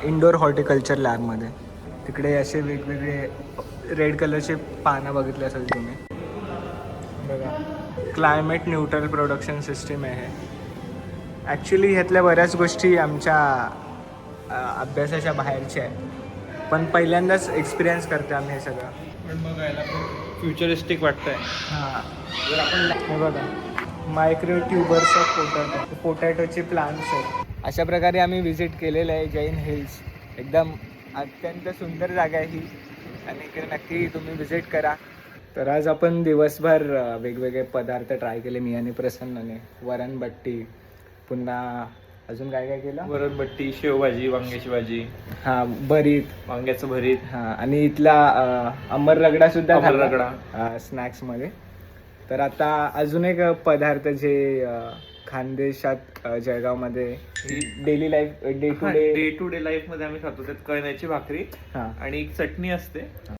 Indoor horticulture लॅबमध्ये. तिकडे असे वेगवेगळे रेड कलरचे पानं बघितले असेल तुम्ही. बघा, क्लायमेट न्यूट्रल प्रोडक्शन सिस्टीम आहे. ॲक्च्युली ह्यातल्या बऱ्याच गोष्टी आमच्या अभ्यासाच्या बाहेरच्या आहे, पण पहिल्यांदाच एक्सपिरियन्स करतो आम्ही हे सगळं. पण बघायला खूप फ्युचरिस्टिक वाटतंय. हां, जर आपण हे बघा, मायक्रो ट्युबर्स ऑफ पोटॅटोचे प्लांट्स आहेत. अशा प्रकारे आम्ही व्हिजिट केलेलं आहे जैन हिल्स. एकदम अत्यंत सुंदर जागा आहे ही, आणि इकडे नक्की तुम्ही व्हिजिट करा. तर आज आपण दिवसभर वेगवेगळे पदार्थ ट्राय केले मी आणि प्रसन्नने. वरणबट्टी, पुन्हा अजून काय काय केलं? वरणबट्टी, शेवभाजी, वांग्याची भाजी, हां, भरीत, वांग्याचं भरीत, हां, आणि इथला अंबर रगडा सुद्धा अंबर खाल्ला रगडा. स्नॅक्समध्ये. तर आता अजून एक पदार्थ जे खानदेशात जळगावमध्ये daily life day to day day to day life मध्ये आम्ही खातो, त्यात कळण्याची भाकरी हां आणि एक चटणी असते.